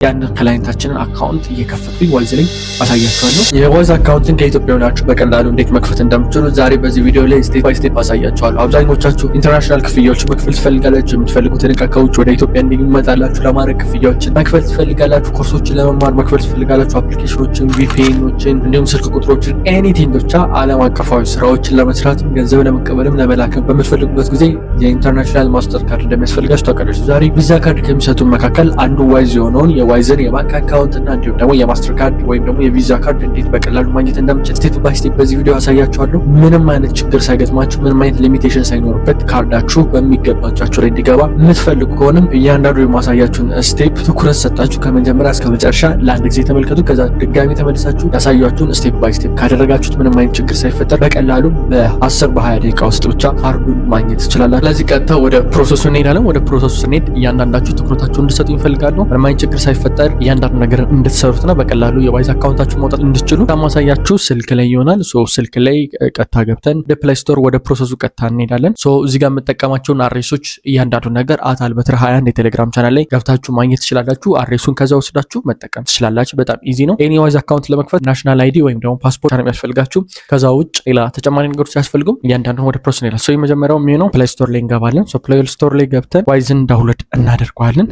ያን ክላይንታችንን አካውንት እየከፈቱኝ ዋይዝ ላይ አሳያችኋለሁ። የዋይዝ አካውንትን ከኢትዮጵያ ሆናችሁ በቀላሉ እንዴት መክፈት እንደምትችሉ ዛሬ በዚህ ቪዲዮ ላይ ስቴፕ ባይ ስቴፕ አሳያችኋለሁ። አብዛኞቻችሁ ኢንተርናሽናል ክፍያዎች መክፈል ትፈልጋላችሁ። የምትፈልጉትን ዕቃ ከውጭ ወደ ኢትዮጵያ እንዲመጣላችሁ ለማድረግ ክፍያዎችን መክፈል ትፈልጋላችሁ። ኮርሶችን ለመማር መክፈል ትፈልጋላችሁ። አፕሊኬሽኖችን፣ ቪፒኤኖችን እንዲሁም ስልክ ቁጥሮችን ኤኒቲንግ ብቻ ዓለም አቀፋዊ ስራዎችን ለመስራት ገንዘብ ለመቀበልም ለመላክም በምትፈልጉበት ጊዜ የኢንተርናሽናል ማስተር ካርድ እንደሚያስፈልጋችሁ ታውቃላችሁ። ዛሬ ቪዛ ካርድ ከሚሰጡ መካከል አንዱ ዋይዝ የሆነውን ዋይዝን የባንክ አካውንት እና እንዲሁም ደግሞ የማስተር ካርድ ወይም ደግሞ የቪዛ ካርድ እንዴት በቀላሉ ማግኘት እንደምችል ስቴፕ ባይ ስቴፕ በዚህ ቪዲዮ አሳያችኋለሁ። ምንም አይነት ችግር ሳይገጥማችሁ፣ ምንም አይነት ሊሚቴሽን ሳይኖርበት ካርዳችሁ በሚገባችሁ ላይ እንዲገባ የምትፈልጉ ከሆነም እያንዳንዱ የማሳያችሁን ስቴፕ ትኩረት ሰጣችሁ ከመጀመሪያ እስከ መጨረሻ ለአንድ ጊዜ ተመልከቱ። ከዛ ድጋሚ ተመልሳችሁ ያሳያችሁን ስቴፕ ባይ ስቴፕ ካደረጋችሁት ምንም አይነት ችግር ሳይፈጠር በቀላሉ በ10 በ20 ደቂቃ ውስጥ ብቻ ካርዱን ማግኘት ትችላላችሁ። ስለዚህ ቀጥታ ወደ ፕሮሰሱ እንሄዳለን። ወደ ፕሮሰሱ ስንሄድ እያንዳንዳችሁ ትኩረታችሁን እንድትሰጡ ይፈልጋሉ። ምንም አይነት ችግር ሳይፈጠር እያንዳንዱ ነገር እንድትሰሩትና በቀላሉ የዋይዝ አካውንታችሁ ማውጣት እንድትችሉ ታማሳያችሁ ስልክ ላይ ይሆናል። ስልክ ላይ ቀጥታ ገብተን ወደ ፕሌይ ስቶር ወደ ፕሮሰሱ ቀጥታ እንሄዳለን። እዚህ ጋር የምጠቀማቸውን አድሬሶች እያንዳንዱ ነገር አልበትር 21 የቴሌግራም ቻናል ላይ ገብታችሁ ማግኘት ትችላላችሁ። አድሬሱን ከዛ ወስዳችሁ መጠቀም ትችላላችሁ። በጣም ኢዚ ነው። ኤኒ ዋይዝ አካውንት ለመክፈት ናሽናል አይዲ ወይም ደግሞ ፓስፖርት ነው የሚያስፈልጋችሁ። ከዛ ውጭ ሌላ ተጨማሪ ነገሮች አያስፈልጉም። እያንዳንዱ ወደ ፕሮሰስ እንሄዳለን። የመጀመሪያው የሚሆነው ፕሌይ ስቶር ላይ እንገባለን። ፕሌይ ስቶር ላይ ገብተን ዋይዝን ዳውንሎድ እናደርገዋለን።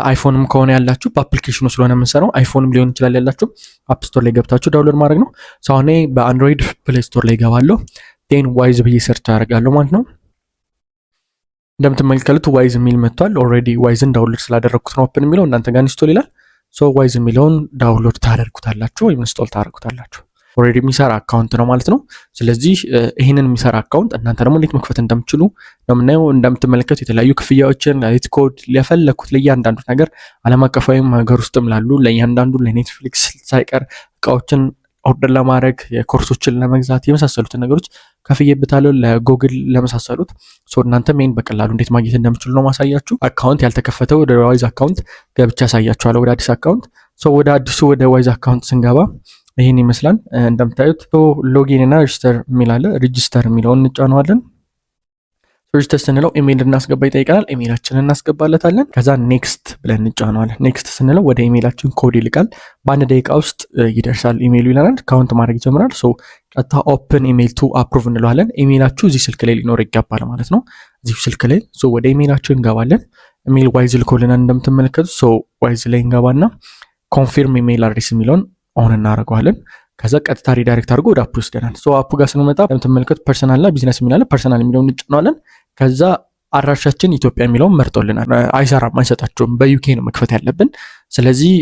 አይፎንም ከሆነ ያላችሁ በአፕሊኬሽኑ ስለሆነ የምንሰራው አይፎንም ሊሆን ይችላል ያላችሁ አፕ ስቶር ላይ ገብታችሁ ዳውንሎድ ማድረግ ነው። እኔ በአንድሮይድ ፕሌይ ስቶር ላይ ገባለሁ። ቴን ዋይዝ ብዬ ሰርች አደርጋለሁ ማለት ነው። እንደምትመለከቱት ዋይዝ የሚል መጥቷል። ኦልሬዲ ዋይዝን ዳውንሎድ ስላደረግኩት ነው ኦፕን የሚለው እናንተ ጋር ኢንስቶል ይላል። ዋይዝ የሚለውን ዳውንሎድ ታደርጉታላችሁ ወይም ኢንስቶል ታደርጉታላችሁ። ኦልሬዲ የሚሰራ አካውንት ነው ማለት ነው። ስለዚህ ይህንን የሚሰራ አካውንት እናንተ ደግሞ እንዴት መክፈት እንደምትችሉ ነው የምናየው። እንደምትመለከቱ የተለያዩ ክፍያዎችን ላይት ኮድ ለፈለኩት ለእያንዳንዱ ነገር ዓለም አቀፋዊም ሀገር ውስጥም ላሉ ለእያንዳንዱ ለኔትፍሊክስ ሳይቀር እቃዎችን ኦርደር ለማድረግ የኮርሶችን ለመግዛት የመሳሰሉትን ነገሮች ከፍዬበታለሁ። ለጎግል ለመሳሰሉት እናንተም ይሄን በቀላሉ እንዴት ማግኘት እንደምትችሉ ነው ማሳያችሁ። አካውንት ያልተከፈተው ወደ ዋይዝ አካውንት ገብቻ ያሳያችኋለሁ። ወደ አዲስ አካውንት ወደ አዲሱ ወደ ዋይዝ አካውንት ስንገባ ይህን ይመስላል። እንደምታዩት ሎጊን እና ሬጅስተር የሚል አለ። ሬጅስተር የሚለውን እንጫነዋለን። ሬጅስተር ስንለው ኢሜይል እናስገባ ይጠይቀናል። ኢሜይላችንን እናስገባለታለን። ከዛ ኔክስት ብለን እንጫነዋለን። ኔክስት ስንለው ወደ ኢሜይላችን ኮድ ይልቃል። በአንድ ደቂቃ ውስጥ ይደርሳል ኢሜይሉ ይለናል። ካውንት ማድረግ ይጀምራል። ቀጥታ ኦፕን ኢሜይል ቱ አፕሩቭ እንለዋለን። ኢሜይላችሁ እዚህ ስልክ ላይ ሊኖር ይገባል ማለት ነው። እዚህ ስልክ ላይ ወደ ኢሜይላችን እንገባለን። ኢሜይል ዋይዝ ልኮልናል እንደምትመለከቱት። ዋይዝ ላይ እንገባና ኮንፊርም ኢሜይል አድሬስ የሚለውን ኦን እናደርገዋለን። ከዛ ቀጥታ ሪዳይሬክት አድርጎ ወደ አፕ ይወስደናል። አፑ ጋር ስንመጣ እንደምትመለከቱት ፐርሰናል እና ቢዝነስ የሚላለ ፐርሰናል የሚለውን እንጭነዋለን። ከዛ አድራሻችን ኢትዮጵያ የሚለውን መርጦልናል። አይሰራም፣ አይሰጣችሁም። በዩኬ ነው መክፈት ያለብን። ስለዚህ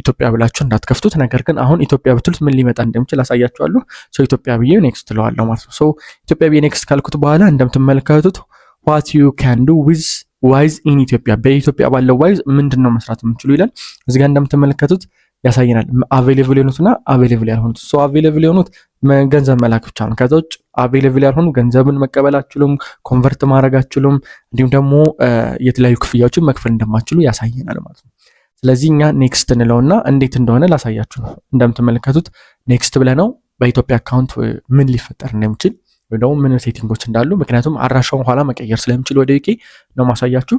ኢትዮጵያ ብላችሁ እንዳትከፍቱት። ነገር ግን አሁን ኢትዮጵያ ብትሉት ምን ሊመጣ እንደሚችል አሳያችኋለሁ። ኢትዮጵያ ብዬ ኔክስት ትለዋለሁ ማለት ነው። ኢትዮጵያ ብዬ ኔክስት ካልኩት በኋላ እንደምትመለከቱት ዋት ዩ ካን ዱ ዊዝ ዋይዝ ኢን ኢትዮጵያ፣ በኢትዮጵያ ባለው ዋይዝ ምንድን ነው መስራት የምችሉ ይላል። እዚህ ጋር እንደምትመለከቱት ያሳየናል። አቬሌብል የሆኑትና አቬሌብል ያልሆኑት። አቬሌብል የሆኑት ገንዘብ መላክ ብቻ ነው። ከዛ ውጭ አቬሌብል ያልሆኑ ገንዘብን መቀበል አትችሉም፣ ኮንቨርት ማድረግ አትችሉም፣ እንዲሁም ደግሞ የተለያዩ ክፍያዎችን መክፈል እንደማትችሉ ያሳየናል ማለት ነው። ስለዚህ እኛ ኔክስት እንለውና እንዴት እንደሆነ ላሳያችሁ ነው። እንደምትመለከቱት ኔክስት ብለነው በኢትዮጵያ አካውንት ምን ሊፈጠር እንደሚችል ወይ ደግሞ ምን ሴቲንጎች እንዳሉ፣ ምክንያቱም አድራሻውን ኋላ መቀየር ስለምችል ወደ ዩኬ ነው ማሳያችሁ።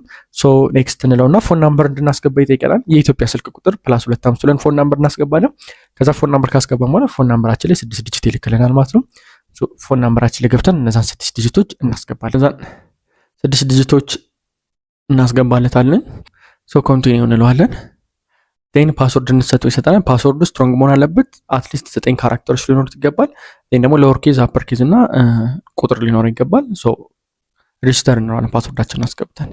ኔክስት እንለውና ፎን ናምበር እንድናስገባ ይጠይቀናል። የኢትዮጵያ ስልክ ቁጥር +2 ብለን ፎን ናምበር እናስገባለን። ከዛ ፎን ናምበር ካስገባን በኋላ ፎን ናምበራችን ላይ 6 ዲጂት ይልክልናል ማለት ነው። ፎን ናምበራችን ላይ ገብተን እነዛን 6 ዲጂቶች እናስገባለን። እዛን 6 ዲጂቶች እናስገባለታለን። ኮንቲኒው እንለዋለን። ዜን ፓስወርድ እንሰጠው ይሰጠናል። ፓስወርዱ ስትሮንግ መሆን አለበት። አትሊስት 9 ካራክተሮች ሊኖሩት ይገባል። ዜን ደግሞ ሎወር ኬዝ አፐር ኬዝ እና ቁጥር ሊኖረው ይገባል። ሬጅስተር እንለዋለን ፓስወርዳችንን አስገብተን።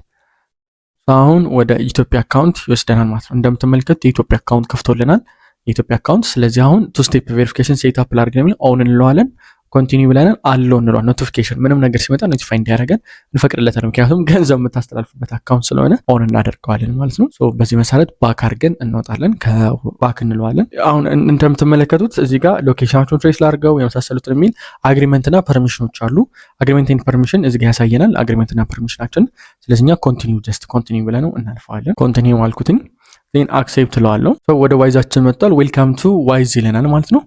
አሁን ወደ ኢትዮጵያ አካውንት ይወስደናል ማለት ነው። እንደምትመለከቱት የኢትዮጵያ አካውንት ከፍቶልናል። የኢትዮጵያ አካውንት። ስለዚህ አሁን 2 ስቴፕ ቬሪፊኬሽን ሴት አፕ ላድርግ ነው የሚለው። ኦን እንለዋለን። ኮንቲኒው ብለን አለው እንለዋለን። ኖቲፊኬሽን ምንም ነገር ሲመጣ ኖቲፋይ እንዲያደርገን እንፈቅድለታለን። ምክንያቱም ገንዘብ የምታስተላልፉበት አካውንት ስለሆነ ኦን እናደርገዋለን ማለት ነው። በዚህ መሰረት ባክ አድርገን እንወጣለን። ከባክ እንለዋለን። አሁን እንደምትመለከቱት እዚህ ጋር ሎኬሽናቸውን ትሬስ ላድርገው የመሳሰሉትን የሚል አግሪመንትና ፐርሚሽኖች አሉ። አግሪመንት ፐርሚሽን እዚህ ጋር ያሳየናል አግሪመንትና ፐርሚሽናችን። ስለዚህ እኛ ኮንቲኒው ጀስት ኮንቲኒው ብለን እናልፈዋለን። ኮንቲኒው አልኩትኝ። ዜን አክሴፕት ለዋለው። ወደ ዋይዛችን መጥቷል። ዌልካም ቱ ዋይዝ ይለናል ማለት ነው።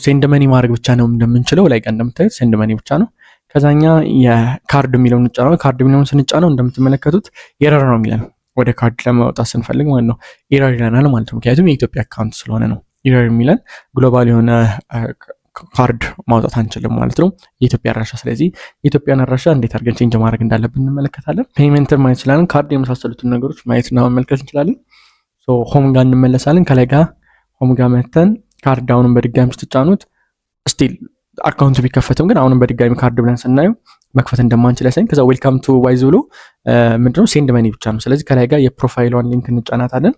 ሴንድ መኒ ማድረግ ብቻ ነው እንደምንችለው ላይ ቀን እንደምታዩት ሴንድ መኒ ብቻ ነው። ከዛኛ የካርድ የሚለውን እንጫነው። ካርድ የሚለውን ስንጫነው እንደምትመለከቱት ኤረር ነው የሚለን። ወደ ካርድ ለማውጣት ስንፈልግ ማለት ነው ኢረር ይለናል ማለት ነው። ምክንያቱም የኢትዮጵያ አካውንት ስለሆነ ነው ኢረር የሚለን። ግሎባል የሆነ ካርድ ማውጣት አንችልም ማለት ነው የኢትዮጵያ አድራሻ። ስለዚህ የኢትዮጵያን አድራሻ እንዴት አድርገን ቼንጅ ማድረግ እንዳለብን እንመለከታለን። ፔይመንትን ማየት እንችላለን። ካርድ የመሳሰሉትን ነገሮች ማየትና መመልከት እንችላለን። ሆም ጋር እንመለሳለን። ከላይ ጋር ሆም ጋር መተን ካርድ አሁንም በድጋሚ ስትጫኑት ስቲል አካውንቱ ቢከፈትም ግን አሁንም በድጋሚ ካርድ ብለን ስናየው መክፈት እንደማንችል ያሳይን። ከዛ ዌልካም ቱ ዋይዝ ብሎ ምንድነው ሴንድ መኒ ብቻ ነው። ስለዚህ ከላይ ጋር የፕሮፋይሏን ሊንክ እንጫናታለን።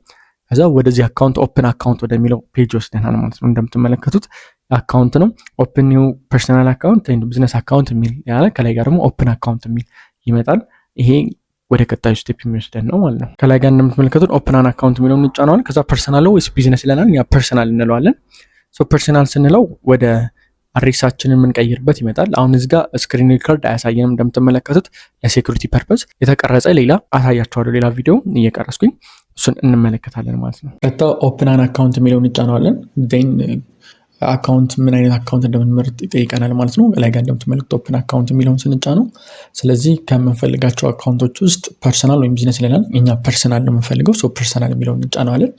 ከዛ ወደዚህ አካውንት ኦፕን አካውንት ወደሚለው ፔጅ ወስደናል ማለት ነው። እንደምትመለከቱት አካውንት ነው። ኦፕን ኒው ፐርሰናል አካውንት ኤንድ ቢዝነስ አካውንት የሚል ያለ፣ ከላይ ጋር ደግሞ ኦፕን አካውንት የሚል ይመጣል። ይሄ ወደ ቀጣዩ ስቴፕ የሚወስደን ነው ማለት ነው። ከላይ ጋር እንደምትመለከቱት ኦፕን አን አካውንት የሚለውን እንጫነዋለን። ከዛ ፐርሰናል ወይስ ቢዝነስ ይለናል። ያ ፐርሰናል እንለዋለን። ፐርሰናል ስንለው ወደ አድሬሳችንን የምንቀይርበት ይመጣል። አሁን እዚህ ጋር ስክሪን ሪከርድ አያሳየንም። እንደምትመለከቱት ለሴኩሪቲ ፐርፐዝ የተቀረጸ ሌላ አሳያቸዋለሁ፣ ሌላ ቪዲዮ እየቀረስኩኝ እሱን እንመለከታለን ማለት ነው። ቀጥታ ኦፕን አን አካውንት የሚለውን እንጫነዋለን። ዜን አካውንት ምን አይነት አካውንት እንደምንመርጥ ይጠይቀናል ማለት ነው። ላይ ጋር እንደምትመለከቱት ኦፕን አካውንት የሚለውን ስንጫነው ስለዚህ ከምንፈልጋቸው አካውንቶች ውስጥ ፐርሰናል ወይም ቢዝነስ ይለናል። እኛ ፐርሰናል ነው የምንፈልገው። ፐርሰናል የሚለውን እንጫነዋለን።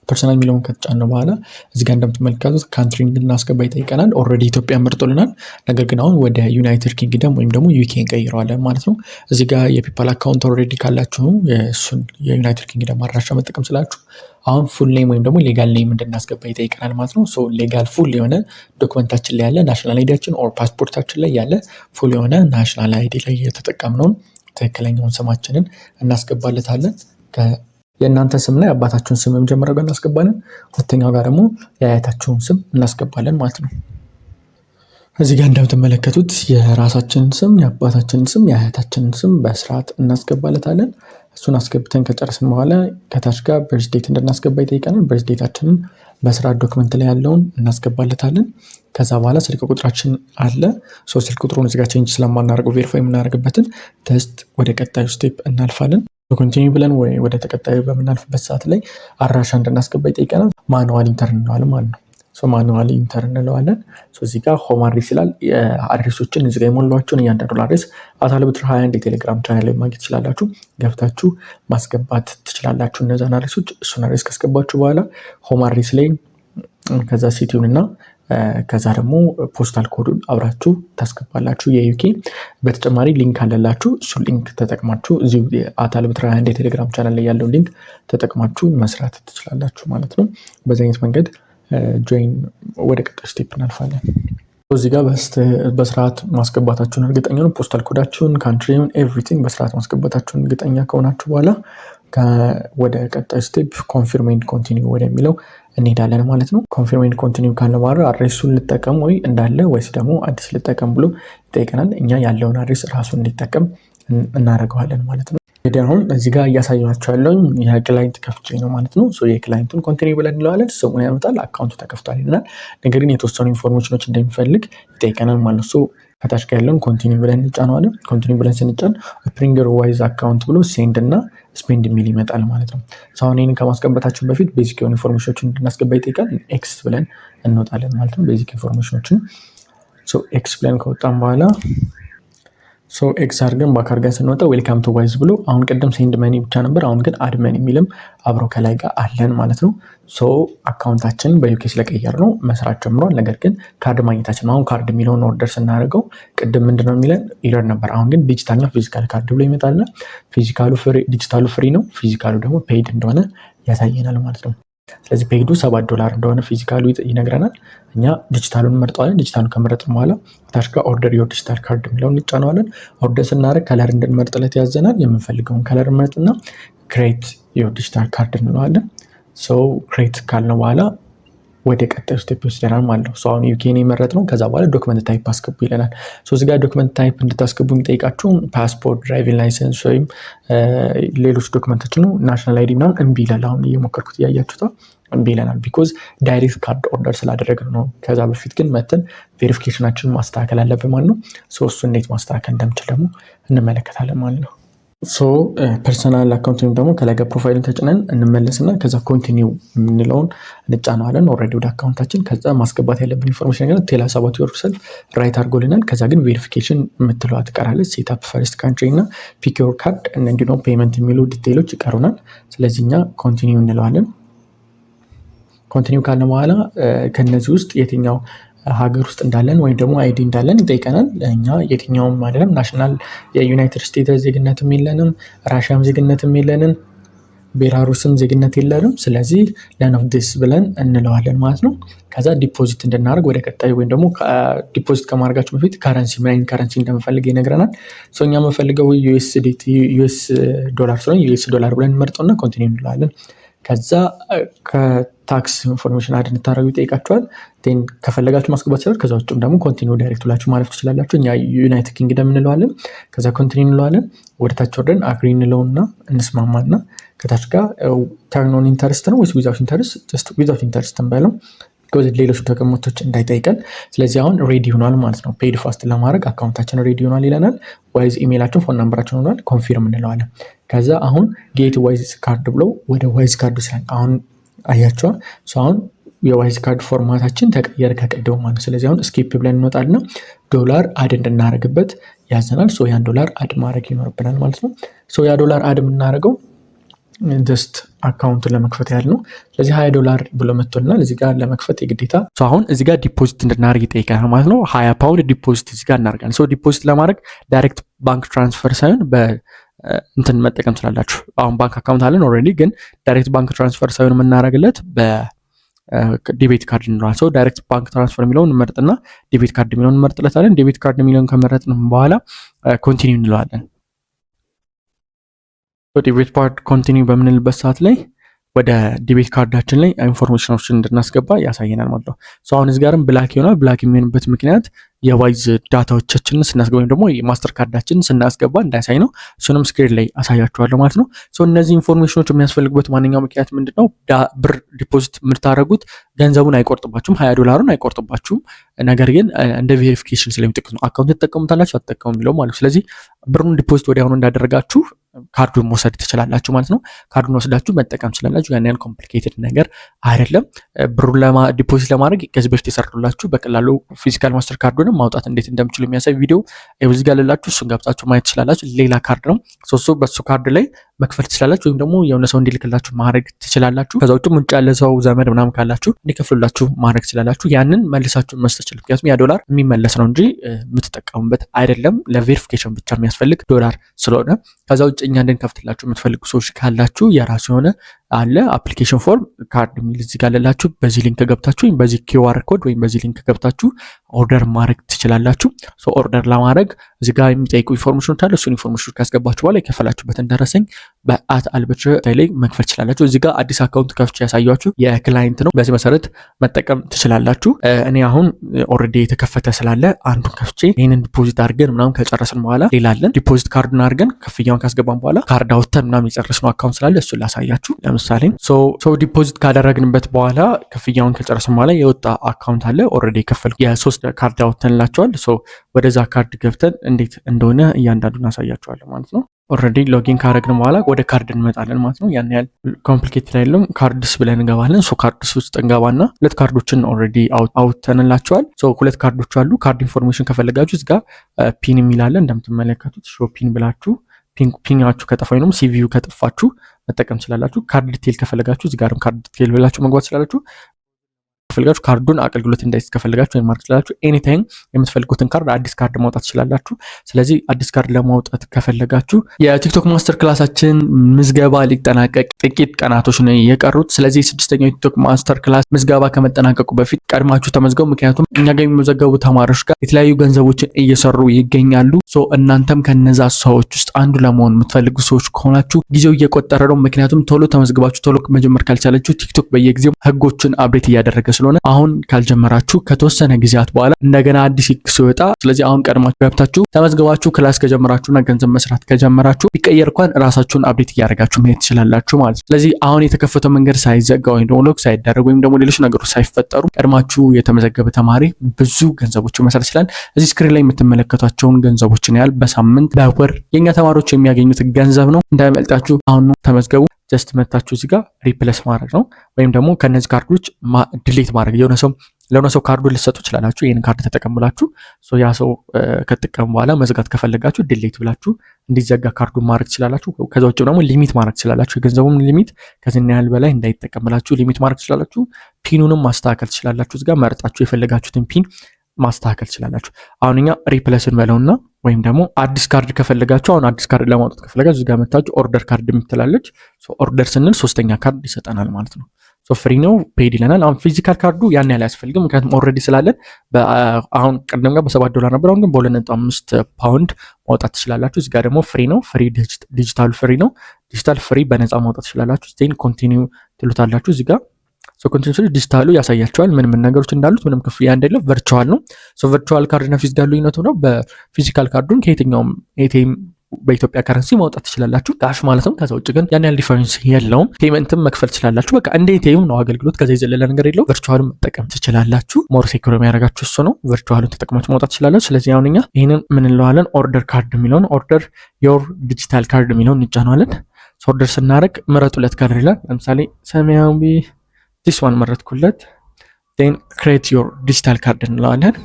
ፐርሰናል የሚለውን ከተጫነው በኋላ እዚህ ጋር እንደምትመለከቱት ካንትሪ እንድናስገባ ይጠይቀናል። ኦልሬዲ ኢትዮጵያ መርጦልናል። ነገር ግን አሁን ወደ ዩናይትድ ኪንግደም ወይም ደግሞ ዩኬ እንቀይረዋለን ማለት ነው። እዚህ ጋር የፔፓል አካውንት ኦልሬዲ ካላችሁ እሱን የዩናይትድ ኪንግደም አድራሻ መጠቀም ስላችሁ አሁን ፉል ኔም ወይም ደግሞ ሌጋል ኔም እንድናስገባ ይጠይቀናል ማለት ነው። ሌጋል ፉል የሆነ ዶክመንታችን ላይ ያለ ናሽናል አይዲያችን ኦር ፓስፖርታችን ላይ ያለ ፉል የሆነ ናሽናል አይዲ ላይ የተጠቀምነውን ትክክለኛውን ስማችንን እናስገባለታለን። የእናንተ ስምና የአባታችሁን ስም መጀመሪያው ጋር እናስገባለን። ሁለተኛው ጋር ደግሞ የአያታችሁን ስም እናስገባለን ማለት ነው። እዚህ ጋር እንደምትመለከቱት የራሳችንን ስም፣ የአባታችንን ስም፣ የአያታችንን ስም በስርዓት እናስገባለታለን። እሱን አስገብተን ከጨረስን በኋላ ከታች ጋር በርዝዴት እንድናስገባ ይጠይቀናል። በርዝዴታችንን በስርዓት ዶክመንት ላይ ያለውን እናስገባለታለን። ከዛ በኋላ ስልክ ቁጥራችን አለ። ስልክ ቁጥሩን እዚህ ጋር ቼንጅ ስለማናደርገው ቬሪፋይ የምናደርግበትን ተስት ወደ ቀጣዩ ስቴፕ እናልፋለን። ኮንቲኒው ብለን ወደ ተቀጣዩ በምናልፍበት ሰዓት ላይ አድራሻ እንድናስገባ ይጠይቀናል። ማኑዋል ኢንተር እንለዋለን ማለት ነው። ማኑዋል ኢንተር እንለዋለን። እዚህ ጋር ሆም አድሬስ ይላል። አድሬሶችን እዚህ ጋር የሞላቸውን እያንዳንዱ አድሬስ አታልብትር 21 የቴሌግራም ቻናል ላይ ማግኘት ትችላላችሁ። ገብታችሁ ማስገባት ትችላላችሁ እነዛን አድሬሶች። እሱን አድሬስ ካስገባችሁ በኋላ ሆም አድሬስ ላይ ከዛ ሲቲውን እና ከዛ ደግሞ ፖስታል ኮዱን አብራችሁ ታስገባላችሁ የዩኬ። በተጨማሪ ሊንክ አለላችሁ። እሱ ሊንክ ተጠቅማችሁ እዚሁ አታልብትር 21 የቴሌግራም ቻናል ላይ ያለው ሊንክ ተጠቅማችሁ መስራት ትችላላችሁ ማለት ነው። በዚህ አይነት መንገድ ጆይን ወደ ቀጣይ ስቴፕ እናልፋለን። እዚህ ጋር በስርዓት ማስገባታችሁን እርግጠኛ ነው። ፖስታል ኮዳችሁን፣ ካንትሪውን፣ ኤቭሪቲንግ በስርዓት ማስገባታችሁን እርግጠኛ ከሆናችሁ በኋላ ወደ ቀጣይ ስቴፕ ኮንፊርም ኤንድ ኮንቲኒው ወደሚለው እንሄዳለን ማለት ነው። ኮንፊርም ኤንድ ኮንቲኒው ካለ በኋላ አድሬሱን ልጠቀም ወይ እንዳለ ወይስ ደግሞ አዲስ ልጠቀም ብሎ ይጠይቀናል። እኛ ያለውን አድሬስ ራሱን እንዲጠቀም እናደርገዋለን ማለት ነው። እንግዲህ አሁን እዚህ ጋር እያሳያቸው ያለውን የክላይንት ከፍቼ ነው ማለት ነው። የክላይንቱን ኮንቲኒው ብለን እንለዋለን። ስሙን ያመጣል፣ አካውንቱ ተከፍቷል ይለናል። ነገር ግን የተወሰኑ ኢንፎርሜሽኖች እንደሚፈልግ ይጠይቀናል ማለት ነው። ከታች ጋር ያለውን ኮንቲኒው ብለን እንጫነዋለን። ኮንቲኒው ብለን ስንጫን ኦፕኒንግ ዋይዝ አካውንት ብሎ ሴንድ እና ስፔንድ የሚል ይመጣል ማለት ነው። አሁን ይህንን ከማስገባታችን በፊት ቤዚክ የሆኑ ኢንፎርሜሽኖችን እንድናስገባ ይጠይቃል። ኤክስ ብለን እንወጣለን ማለት ነው። ቤዚክ ኢንፎርሜሽኖችን ኤክስ ብለን ከወጣን በኋላ ኤክስ አድርገን ባክ አድርገን ስንወጣ ዌልካም ቱ ዋይዝ ብሎ አሁን ቅድም ሴንድ መኒ ብቻ ነበር፣ አሁን ግን አድ መኒ የሚልም አብረው ከላይ ጋር አለን ማለት ነው። አካውንታችንን በዩኬ ስለቀየር ነው መስራት ጀምሯል። ነገር ግን ካርድ ማግኘታችን አሁን ካርድ የሚለውን ኦርደር ስናደርገው ቅድም ምንድነው የሚለን ኢረር ነበር። አሁን ግን ዲጂታልና ፊዚካል ካርድ ብሎ ይመጣልና ዲጂታሉ ፍሪ ነው፣ ፊዚካሉ ደግሞ ፔይድ እንደሆነ ያሳየናል ማለት ነው። ስለዚህ ፔይዱ $7 እንደሆነ ፊዚካሉ ይነግረናል። እኛ ዲጂታሉን እንመርጠዋለን። ዲጂታሉን ከመረጥን በኋላ ታች ጋር ኦርደር ዮር ዲጂታል ካርድ የሚለውን እንጫነዋለን። ኦርደር ስናደርግ ከለር እንድንመርጥለት ያዘናል። የምንፈልገውን ከለር እንመርጥና ክሬት ዮር ዲጂታል ካርድ እንለዋለን። ክሬት ካልነው በኋላ ወደ ቀጣዩ ስቴፕ ይወስደናል ማለት ነው። አሁን ዩኬን የመረጥ ነው። ከዛ በኋላ ዶክመንት ታይፕ አስገቡ ይለናል። እዚህ ጋር ዶክመንት ታይፕ እንድታስገቡ የሚጠይቃችሁ ፓስፖርት፣ ድራይቪንግ ላይሰንስ ወይም ሌሎች ዶክመንቶች ነው። ናሽናል አይዲ ምናምን እምቢ ይላል። አሁን እየሞከርኩት እያያችሁት እምቢ ይለናል። ቢኮዝ ዳይሬክት ካርድ ኦርደር ስላደረግን ነው። ከዛ በፊት ግን መተን ቬሪፊኬሽናችንን ማስተካከል አለብን ማለት ነው። እሱ እንዴት ማስተካከል እንደምችል ደግሞ እንመለከታለን ማለት ነው። ሶ ፐርሰናል አካውንት ወይም ደግሞ ከላይ ጋር ፕሮፋይልን ተጭነን እንመለስና ከዛ ኮንቲኒው የምንለውን እንጫነዋለን። ኦልሬዲ ወደ አካውንታችን ከዛ ማስገባት ያለብን ኢንፎርሜሽን ነገር ቴል አስ አባውት ዮርሰልፍ ራይት አድርጎልናል። ከዛ ግን ቬሪፊኬሽን የምትለዋ ትቀራለች። ሴትአፕ ፈርስት ካንትሪ እና ፒክ ዮር ካርድ እንዲሁም ፔመንት የሚሉ ዲቴይሎች ይቀሩናል። ስለዚህ እኛ ኮንቲኒው እንለዋለን። ኮንቲኒው ካለ በኋላ ከነዚህ ውስጥ የትኛው ሀገር ውስጥ እንዳለን ወይም ደግሞ አይዲ እንዳለን ይጠይቀናል። እኛ የትኛውም አይደለም፣ ናሽናል የዩናይትድ ስቴትስ ዜግነትም የለንም፣ ራሽያም ዜግነትም የለንም፣ ቤላሩስም ዜግነት የለንም። ስለዚህ ነን ኦፍ ዲስ ብለን እንለዋለን ማለት ነው። ከዛ ዲፖዚት እንድናደርግ ወደ ቀጣይ ወይም ደግሞ ዲፖዚት ከማድረጋችሁ በፊት ከረንሲ ምን አይነት ከረንሲ እንደምፈልግ ይነግረናል። እኛ የምንፈልገው ዩኤስ ዶላር ስለሆነ ዩኤስ ዶላር ብለን እንመርጠውና ኮንቲኒው እንለዋለን። ከዛ ከታክስ ኢንፎርሜሽን አድ እንድታደርጉ ይጠይቃችኋል። ከፈለጋችሁ ማስገባት ይችላል። ከዛ ውጭም ደግሞ ኮንቲኒው ዳይሬክት ብላችሁ ማለፍ ትችላላችሁ። እኛ ዩናይትድ ኪንግደም እንለዋለን። ከዛ ኮንቲኒው እንለዋለን። ወደታች ወርደን አግሪ እንለውና እንስማማና ከታች ጋር ተርን ኦን ኢንተረስት ነው ወይስ ዊዛውት ኢንተረስት? ጀስት ዊዛውት ኢንተረስት እንበለው ሌሎች ዶክመንቶች እንዳይጠይቀን። ስለዚህ አሁን ሬዲ ሆኗል ማለት ነው። ፔድ ፋስት ለማድረግ አካውንታችን ሬዲ ሆኗል ይለናል። ዋይዝ ኢሜይላችን ፎን ናምበራችን ሆኗል። ኮንፊርም እንለዋለን። ከዛ አሁን ጌት ዋይዝ ካርድ ብለው ወደ ዋይዝ ካርድ ሲል አሁን አያቸዋ። አሁን የዋይዝ ካርድ ፎርማታችን ተቀየረ ከቀደሙ ማለት ነው። ስለዚህ አሁን ስኬፕ ብለን እንወጣልና ዶላር አድ እንድናደርግበት ያዘናል። ያን ዶላር አድ ማድረግ ይኖርብናል ማለት ነው። ያ ዶላር አድ የምናደርገው ጀስት አካውንቱን ለመክፈት ያህል ነው። ስለዚህ $20 ብሎ መጥቶልናል። እዚህ ጋር ለመክፈት የግዴታ አሁን እዚህ ጋር ዲፖዚት እንድናደርግ ይጠይቀናል ማለት ነው። 20 ፓውንድ ዲፖዚት እዚህ ጋር እናደርጋለን። ዲፖዚት ለማድረግ ዳይሬክት ባንክ ትራንስፈር ሳይሆን እንትን መጠቀም ስላላችሁ አሁን ባንክ አካውንት አለን ኦልሬዲ፣ ግን ዳይሬክት ባንክ ትራንስፈር ሳይሆን የምናደርግለት በዴቤት ካርድ እንለዋለን። ዳይሬክት ባንክ ትራንስፈር የሚለውን እንመርጥና ዴቤት ካርድ የሚለውን እንመርጥለታለን። ዴቤት ካርድ የሚለውን ከመረጥን በኋላ ኮንቲኒው እንለዋለን። ዴቤት ካርድ ኮንቲኒው በምንልበት ሰዓት ላይ ወደ ዴቤት ካርዳችን ላይ ኢንፎርሜሽኖችን እንድናስገባ ያሳየናል ማለት ነው። አሁን እዚህ ጋርም ብላክ ይሆናል። ብላክ የሚሆንበት ምክንያት የዋይዝ ዳታዎቻችንን ስናስገባ ወይም ደግሞ የማስተር ካርዳችንን ስናስገባ እንዳያሳይ ነው። እሱንም ስክሪን ላይ አሳያችኋለሁ ማለት ነው። እነዚህ ኢንፎርሜሽኖች የሚያስፈልጉበት ማንኛው ምክንያት ምንድነው? ብር ዲፖዚት የምታደርጉት ገንዘቡን አይቆርጥባችሁም፣ $20 አይቆርጥባችሁም። ነገር ግን እንደ ቬሪፊኬሽን ስለሚጠቅሙ ነው። አካውንት ትጠቀሙታላችሁ አትጠቀሙ የሚለው ማለት ነው። ስለዚህ ብሩን ዲፖዚት ወዲያውኑ እንዳደረጋችሁ ካርዱን መውሰድ ትችላላችሁ ማለት ነው። ካርዱን ወስዳችሁ መጠቀም ትችላላችሁ። ያን ያህል ኮምፕሊኬትድ ነገር አይደለም። ብሩን ዲፖዚት ለማድረግ ከዚህ በፊት የሰሩላችሁ በቀላሉ ፊዚካል ማስተር ካርዱን ማውጣት እንዴት እንደምችሉ የሚያሳይ ቪዲዮ እዚህ ጋር ልላችሁ፣ እሱን ገብታችሁ ማየት ትችላላችሁ። ሌላ ካርድ ነው። በሱ ካርድ ላይ መክፈል ትችላላችሁ፣ ወይም ደግሞ የሆነ ሰው እንዲልክላችሁ ማድረግ ትችላላችሁ። ከዛ ውጭ ውጭ ያለ ሰው ዘመድ ምናምን ካላችሁ እንዲከፍሉላችሁ ማድረግ ትችላላችሁ። ያንን መልሳችሁ መስጠት ትችላላችሁ። ምክንያቱም ያ ዶላር የሚመለስ ነው እንጂ የምትጠቀሙበት አይደለም። ለቬሪፊኬሽን ብቻ የሚያስፈልግ ዶላር ስለሆነ ከዛ ውጭ እኛ እንድንከፍትላችሁ የምትፈልጉ ሰዎች ካላችሁ የራሱ የሆነ አለ አፕሊኬሽን ፎርም ካርድ የሚል እዚህ ጋር አለላችሁ። በዚህ ሊንክ ገብታችሁ ወይም በዚህ QR ኮድ ወይም በዚህ ሊንክ ገብታችሁ ኦርደር ማድረግ ትችላላችሁ። ኦርደር ለማድረግ እዚህ ጋር የሚጠይቁ ኢንፎርሜሽኖች አሉ። እሱን ኢንፎርሜሽኖች ካስገባችሁ በኋላ የከፈላችሁበትን ደረሰኝ በአት አልበትር ላይ መክፈል ትችላላችሁ። እዚህ ጋር አዲስ አካውንት ከፍቼ ያሳያችሁ የክላይንት ነው። በዚህ መሰረት መጠቀም ትችላላችሁ። እኔ አሁን ኦልሬዲ የተከፈተ ስላለ አንዱን ከፍቼ ይህንን ዲፖዚት አድርገን ምናምን ከጨረስን በኋላ ሌላ አለን። ዲፖዚት ካርዱን አድርገን ክፍያውን ካስገባን በኋላ ካርድ አውጥተን ምናምን የጨረስነው አካውንት ስላለ እሱን ላሳያችሁ። ለምሳሌ ዲፖዚት ካደረግንበት በኋላ ክፍያውን ከጨረስን በኋላ የወጣ አካውንት አለ። ኦልሬዲ የከፈልኩ የሶስት ካርድ አውጥተንላቸዋል። ወደዛ ካርድ ገብተን እንዴት እንደሆነ እያንዳንዱን አሳያችኋለሁ ማለት ነው። ኦልሬዲ ሎጊን ካደረግን በኋላ ወደ ካርድ እንመጣለን ማለት ነው። ያን ያህል ኮምፕሊኬት ላይ የለም። ካርድስ ብለን እንገባለን። ካርድስ ውስጥ እንገባና ሁለት ካርዶችን ኦልሬዲ አውጥተንላቸዋል። ሁለት ካርዶች አሉ። ካርድ ኢንፎርሜሽን ከፈለጋችሁ እዚጋ ፒን የሚላለ እንደምትመለከቱት ሾ ፒን ብላችሁ ፒናችሁ ከጠፋ ወይም ሲቪዩ ከጠፋችሁ መጠቀም ትችላላችሁ። ካርድ ዲቴል ከፈለጋችሁ እዚህ ጋርም ካርድ ዲቴል ብላችሁ መግባት ትችላላችሁ። ከፈለጋችሁ ካርዱን አገልግሎት እንዳይስ ከፈለጋችሁ ወይም ማድረግ ትችላላችሁ። ኤኒ ታይም የምትፈልጉትን ካርድ አዲስ ካርድ ማውጣት ትችላላችሁ። ስለዚህ አዲስ ካርድ ለማውጣት ከፈለጋችሁ የቲክቶክ ማስተር ክላሳችን ምዝገባ ሊጠናቀቅ ጥቂት ቀናቶች ነው የቀሩት። ስለዚህ ስድስተኛው የቲክቶክ ማስተር ክላስ ምዝገባ ከመጠናቀቁ በፊት ቀድማችሁ ተመዝገቡ። ምክንያቱም እኛ ጋር የሚመዘገቡ ተማሪዎች ጋር የተለያዩ ገንዘቦችን እየሰሩ ይገኛሉ። እናንተም ከነዛ ሰዎች ውስጥ አንዱ ለመሆን የምትፈልጉ ሰዎች ከሆናችሁ ጊዜው እየቆጠረ ነው። ምክንያቱም ቶሎ ተመዝግባችሁ ቶሎ መጀመር ካልቻላችሁ ቲክቶክ በየጊዜው ህጎችን አፕዴት እያደረገ ስለሆነ አሁን ካልጀመራችሁ ከተወሰነ ጊዜያት በኋላ እንደገና አዲስ ሲወጣ፣ ስለዚህ አሁን ቀድማችሁ ገብታችሁ ተመዝግባችሁ ክላስ ከጀመራችሁና ገንዘብ መስራት ከጀመራችሁ ቢቀየር እንኳን ራሳችሁን አፕዴት እያደረጋችሁ መሄድ ትችላላችሁ ማለት ነው። ስለዚህ አሁን የተከፈተው መንገድ ሳይዘጋ ወይም ደግሞ ሎክ ሳይደረግ ወይም ደግሞ ሌሎች ነገሮች ሳይፈጠሩ ቀድማችሁ የተመዘገበ ተማሪ ብዙ ገንዘቦችን መስራት ይችላል። እዚህ ስክሪን ላይ የምትመለከቷቸውን ገንዘቦችን ያህል በሳምንት በወር የኛ ተማሪዎች የሚያገኙት ገንዘብ ነው። እንዳይመልጣችሁ አሁን ተመዝገቡ። ጀስት መታችሁ እዚህ ጋር ሪፕለስ ማድረግ ነው ወይም ደግሞ ከነዚህ ካርዶች ዲሊት ማድረግ። ለሆነ ሰው ካርዱን ልትሰጡ ትችላላችሁ። ይህን ካርድ ተጠቀሙላችሁ ያ ሰው ከተጠቀሙ በኋላ መዝጋት ከፈለጋችሁ ዲሊት ብላችሁ እንዲዘጋ ካርዱን ማድረግ ትችላላችሁ። ከዛ ውጭ ደግሞ ሊሚት ማድረግ ትችላላችሁ። የገንዘቡን ሊሚት ከዚህ ያህል በላይ እንዳይጠቀምላችሁ ሊሚት ማድረግ ትችላላችሁ። ፒኑንም ማስተካከል ትችላላችሁ። እዚህ ጋር መርጣችሁ የፈለጋችሁትን ፒን ማስተካከል ትችላላችሁ። አሁን እኛ ሪፕለስን በለውና ወይም ደግሞ አዲስ ካርድ ከፈለጋችሁ አሁን አዲስ ካርድ ለማውጣት ከፈለጋችሁ እዚህ ጋር መታችሁ ኦርደር ካርድ የምትላለች። ኦርደር ስንል ሶስተኛ ካርድ ይሰጠናል ማለት ነው። ፍሪ ነው ፔድ ይለናል። አሁን ፊዚካል ካርዱ ያን ያህል አያስፈልግም፣ ምክንያቱም ኦልሬዲ ስላለን አሁን ቀደም ጋር $7 ነበር፣ አሁን ግን በ2.5 ፓውንድ ማውጣት ትችላላችሁ። እዚህ ጋር ደግሞ ፍሪ ነው። ፍሪ ዲጂታል ፍሪ ነው። ዲጂታል ፍሪ በነፃ ማውጣት ትችላላችሁ። ዜን ኮንቲኒው ትሉታላችሁ። እዚህ ጋር ኮንቲኒው ዲጂታሉ ያሳያቸዋል ምን ነገሮች እንዳሉት፣ ምንም ክፍያ እንደሌለው። ቨርቹዋል ነው። ቨርቹዋል ካርድ እና ፊዚካል ልዩነቱ ነው። በፊዚካል ካርዱን ከየትኛውም ኤቲኤም በኢትዮጵያ ከረንሲ ማውጣት ትችላላችሁ፣ ካሽ ማለት ነው። ከዛ ውጭ ግን ያን ያህል ዲፈረንስ የለውም። ፔመንትም መክፈል ትችላላችሁ። በቃ እንደ ኤቲኤም ነው አገልግሎት፣ ከዛ የዘለለ ነገር የለው። ቨርቹዋሉን መጠቀም ትችላላችሁ። ሞር ሴኩር የሚያደርጋችሁ እሱ ነው። ቨርቹዋሉን ተጠቅማችሁ ማውጣት ትችላላችሁ። ስለዚህ አሁን እኛ ይህንን ምን እንለዋለን? ኦርደር ካርድ የሚለውን ኦርደር ዮር ዲጂታል ካርድ የሚለውን እንጫነዋለን። ኦርደር ስናደርግ ምረጡለት ካርድ ይላል። ለምሳሌ ሰማያዊ ዲስ ዋን መረጥኩለት። ዜን ክሬት ዮር ዲጂታል ካርድ እንለዋለን።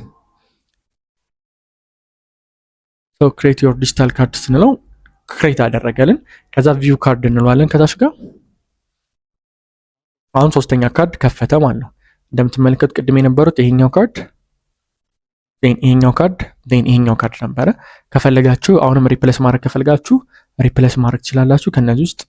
ክሬት ዮር ዲጂታል ካርድ ስንለው ክሬት አደረገልን። ከዛ ቪው ካርድ እንለዋለን ከታች ጋር። አሁን ሶስተኛ ካርድ ከፈተ ማለት ነው። እንደምትመለከቱት ቅድም የነበሩት ይሄኛው ካርድ ይሄኛው ካርድ ይሄኛው ካርድ ነበረ። ከፈለጋችሁ አሁንም ሪፕሌስ ማድረግ ከፈለጋችሁ ሪፕሌስ ማድረግ ትችላላችሁ ከነዚህ ውስጥ፣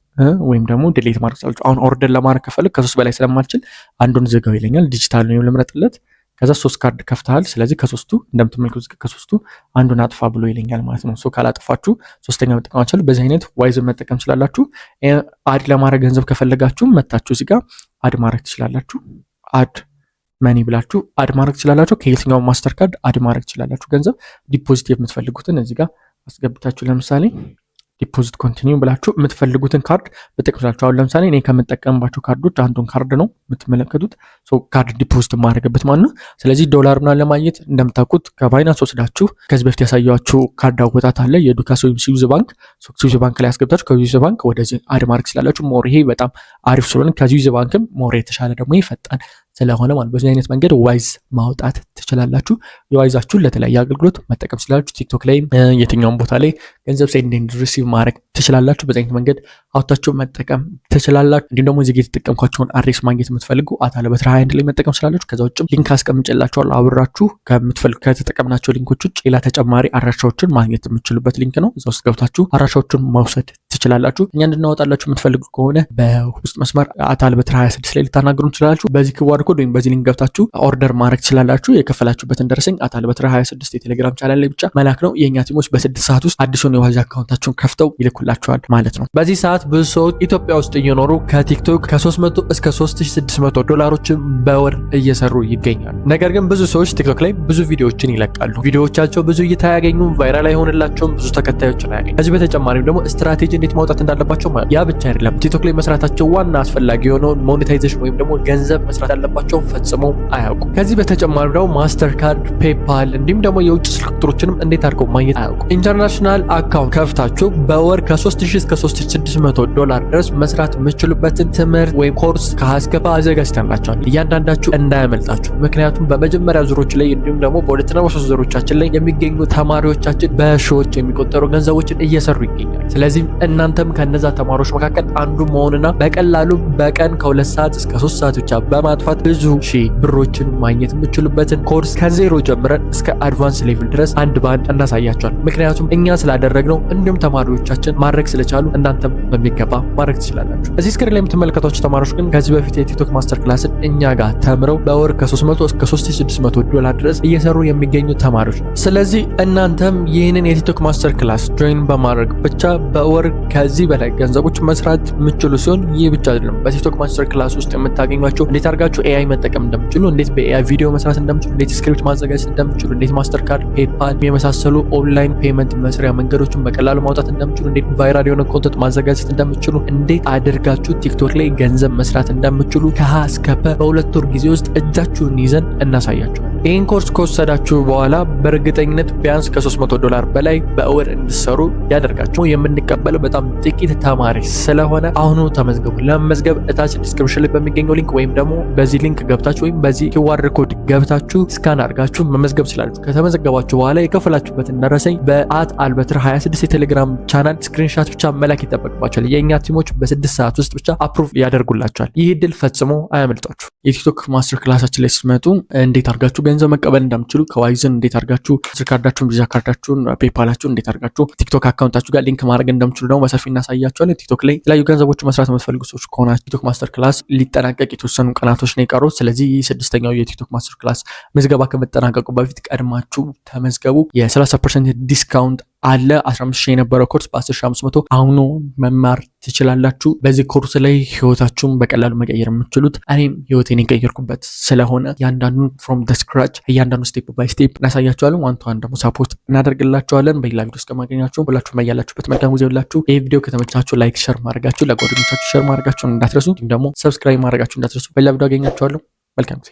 ወይም ደግሞ ዲሊት ማድረግ ትችላላችሁ። አሁን ኦርደር ለማድረግ ከፈለግ ከሶስት በላይ ስለማልችል አንዱን ዝጋው ይለኛል። ዲጂታል ነው ልምረጥለት። ከዛ 3 ካርድ ከፍተሃል። ስለዚህ ከሶስቱ እንደምትመለከቱት ከሶስቱ አንዱን አጥፋ ብሎ ይለኛል ማለት ነው። ካላጠፋችሁ ሶስተኛ መጠቀም አትችሉ። በዚህ አይነት ዋይዝን መጠቀም ትችላላችሁ። አድ ለማድረግ ገንዘብ ከፈለጋችሁ መታችሁ እዚህ ጋር አድ ማድረግ ትችላላችሁ። አድ መኒ ብላችሁ አድ ማድረግ ትችላላችሁ። ከየትኛው ማስተር ካርድ አድ ማድረግ ትችላላችሁ። ገንዘብ ዲፖዚት የምትፈልጉትን እዚህ ጋር አስገብታችሁ ለምሳሌ ዲፖዚት ኮንቲኒው ብላችሁ የምትፈልጉትን ካርድ ብትጠቅምላችሁ። አሁን ለምሳሌ እኔ ከምጠቀምባቸው ካርዶች አንዱን ካርድ ነው የምትመለከቱት። ካርድ ዲፖዚት ማድረግበት ማለት ነው። ስለዚህ ዶላር ምናምን ለማግኘት እንደምታውቁት ከባይናንስ ወስዳችሁ ከዚህ በፊት ያሳያችሁ ካርድ አወጣት አለ የዱካስ ወይም ስዊዝ ባንክ። ስዊዝ ባንክ ላይ ያስገብታችሁ ከስዊዝ ባንክ ወደዚህ አድ ማድረግ ስላላችሁ ሞር ይሄ በጣም አሪፍ ስለሆነ ከስዊዝ ባንክም ሞር የተሻለ ደግሞ ይፈጣን ስለሆነ ማለት በዚህ አይነት መንገድ ዋይዝ ማውጣት ትችላላችሁ። የዋይዛችሁን ለተለያየ አገልግሎት መጠቀም ትችላላችሁ። ቲክቶክ ላይ የትኛውም ቦታ ላይ ገንዘብ ሴንድ ኤንድ ሪሲቭ ማድረግ ትችላላችሁ። በዚህ አይነት መንገድ አውጥታችሁ መጠቀም ትችላላችሁ። እንዲሁም ደግሞ እዚህ የተጠቀምኳቸውን አድሬስ ማግኘት የምትፈልጉ አታለበት 21 ላይ መጠቀም ትችላላችሁ። ከዛ ውጭም ሊንክ አስቀምጬላችኋለሁ። አብራችሁ ከምትፈልጉ ከተጠቀምናቸው ሊንኮች ውጭ ሌላ ተጨማሪ አድራሻዎችን ማግኘት የምትችሉበት ሊንክ ነው። እዛ ውስጥ ገብታችሁ አድራሻዎችን መውሰድ ትችላላችሁ። እኛ እንድናወጣላችሁ የምትፈልጉ ከሆነ በውስጥ መስመር አታለበት 26 ላይ ልታናግሩ ትችላላችሁ። በዚህ ክዋር ኮድ ወይም በዚህ ሊንክ ገብታችሁ ኦርደር ማድረግ ትችላላችሁ። የከፈላችሁበትን ደረሰኝ አታለበት 26 የቴሌግራም ቻናል ላይ ብቻ መላክ ነው። የኛ ቲሞች በ6 ሰዓት ውስጥ አዲሱን የዋይዝ አካውንታችሁን ከፍተው ይልኩላችኋል ማለት ነው። በዚህ ሰዓት ብዙ ሰዎች ኢትዮጵያ ውስጥ እየኖሩ ከቲክቶክ ከ300 እስከ $3600 በወር እየሰሩ ይገኛሉ። ነገር ግን ብዙ ሰዎች ቲክቶክ ላይ ብዙ ቪዲዮዎችን ይለቃሉ። ቪዲዮዎቻቸው ብዙ እይታ ያገኙም፣ ቫይራል አይሆንላቸውም፣ ብዙ ተከታዮችን አያገኙም። ከዚህ በተጨማሪም ደግሞ ስትራቴጂ እንዴት ማውጣት እንዳለባቸው ማለት ያ ብቻ አይደለም። ቲክቶክ ላይ መስራታቸው ዋና አስፈላጊ የሆነውን ሞኔታይዜሽን ወይም ደግሞ ገንዘብ መስራት ያለባቸው ፈጽሞ አያውቁ። ከዚህ በተጨማሪ ደግሞ ማስተር ካርድ፣ ፔፓል እንዲሁም ደግሞ የውጭ ስልክ ቁጥሮችንም እንዴት አድርገው ማግኘት አያውቁ። ኢንተርናሽናል አካውንት ከፍታችሁ በወር ከ3000 እስከ $3600 ድረስ መስራት የምትችሉበትን ትምህርት ወይም ኮርስ ከሀስከፋ አዘጋጅተንላችኋል። እያንዳንዳችሁ እንዳያመልጣችሁ። ምክንያቱም በመጀመሪያ ዙሮች ላይ እንዲሁም ደግሞ በሁለትና በሶስት ዙሮቻችን ላይ የሚገኙ ተማሪዎቻችን በሺዎች የሚቆጠሩ ገንዘቦችን እየሰሩ ይገኛል። ስለዚህ እናንተም ከነዛ ተማሪዎች መካከል አንዱ መሆንና በቀላሉ በቀን ከ2 ሰዓት እስከ 3 ሰዓት ብቻ በማጥፋት ብዙ ሺህ ብሮችን ማግኘት የምትችሉበትን ኮርስ ከዜሮ ጀምረን እስከ አድቫንስ ሌቭል ድረስ አንድ ባንድ እናሳያቸዋል። ምክንያቱም እኛ ስላደረግነው እንዲሁም ተማሪዎቻችን ማድረግ ስለቻሉ እናንተም በሚገባ ማድረግ ትችላላችሁ። እዚህ ስክሪን ላይ የምትመለከቷቸው ተማሪዎች ግን ከዚህ በፊት የቲክቶክ ማስተር ክላስን እኛ ጋር ተምረው በወር ከ300 እስከ $3600 ድረስ እየሰሩ የሚገኙ ተማሪዎች ነው። ስለዚህ እናንተም ይህንን የቲክቶክ ማስተር ክላስ ጆይን በማድረግ ብቻ በወር ከዚህ በላይ ገንዘቦች መስራት የምትችሉ ሲሆን ይህ ብቻ አይደለም። በቲክቶክ ማስተር ክላስ ውስጥ የምታገኟቸው እንዴት አድርጋችሁ ኤአይ መጠቀም እንደምችሉ፣ እንዴት በኤአይ ቪዲዮ መስራት እንደምችሉ፣ እንዴት ስክሪፕት ማዘጋጀት እንደምችሉ፣ እንዴት ማስተር ካርድ፣ ፔፓል የመሳሰሉ ኦንላይን ፔመንት መስሪያ መንገዶችን በቀላሉ ማውጣት እንደምችሉ፣ እንዴት ቫይራል የሆነ ኮንተንት ማዘጋጀት እንደምችሉ፣ እንዴት አድርጋችሁ ቲክቶክ ላይ ገንዘብ መስራት እንደምችሉ ከሀ እስከ ፐ በሁለት ወር ጊዜ ውስጥ እጃችሁን ይዘን እናሳያችኋል። ይህን ኮርስ ከወሰዳችሁ በኋላ በእርግጠኝነት ቢያንስ $300 በላይ በወር እንድሰሩ ያደርጋችሁ። የምንቀበለው በጣም ጥቂት ተማሪ ስለሆነ አሁኑ ተመዝገቡ። ለመመዝገብ እታች ዲስክሪፕሽን ላይ በሚገኘው ሊንክ ወይም ደግሞ በዚህ ሊንክ ገብታችሁ ወይም በዚህ ኪዋር ኮድ ገብታችሁ ስካን አድርጋችሁ መመዝገብ ስላላችሁ ከተመዘገባችሁ በኋላ የከፈላችሁበትን ደረሰኝ @albeter26 የቴሌግራም ቻናል ስክሪንሻት ብቻ መላክ ይጠበቅባችኋል። የእኛ ቲሞች በ6 ሰዓት ውስጥ ብቻ አፕሩቭ ያደርጉላችኋል። ይህ ድል ፈጽሞ አያመልጣችሁ። የቲክቶክ ማስተር ክላሳችን ላይ ስትመጡ እንዴት አድርጋችሁ ገንዘብ መቀበል እንደምችሉ ከዋይዝን እንዴት አድርጋችሁ ማስተር ካርዳችሁን፣ ቪዛ ካርዳችሁን፣ ፔፓላችሁን እንዴት አድርጋችሁ ቲክቶክ አካውንታችሁ ጋር ሊንክ ማድረግ እንደምችሉ ደግሞ በሰፊ እናሳያችኋለን። ቲክቶክ ላይ የተለያዩ ገንዘቦች መስራት የምትፈልጉ ሰዎች ከሆናችሁ ቲክቶክ ማስተር ክላስ ሊጠናቀቅ የተወሰኑ ቀናቶች ነው የቀሩት። ስለዚህ 6ኛው የቲክቶክ ማስተር ክላስ ምዝገባ ከመጠናቀቁ በፊት ቀድማችሁ ተመዝገቡ። የ30% ዲስካውንት አለ። 15000 የነበረው ኮርስ በ10500 አሁኑ መማር ትችላላችሁ። በዚህ ኮርስ ላይ ህይወታችሁን በቀላሉ መቀየር የምትችሉት እኔም ህይወቴን የቀየርኩበት ስለሆነ ያንዳንዱን ፍሮም ደ ስክራች እያንዳንዱ ስቴፕ ባይ ስቴፕ እናሳያችኋለን። ዋን ቱ ዋን ደግሞ ሳፖርት እናደርግላችኋለን። በሌላ ቪዲዮ እስከማገኛችሁ ሁላችሁም በያላችሁበት መልካም ጊዜ ይሁንላችሁ። ይህ ቪዲዮ ከተመቻችሁ ላይክ፣ ሼር ማድረጋችሁ ለጓደኞቻችሁ ሼር ማድረጋችሁን እንዳትረሱ። እንዲሁም ደግሞ ሰብስክራይብ ማድረጋችሁ እንዳትረሱ። በሌላ ቪዲዮ አገኛችኋለሁ። መልካም ጊዜ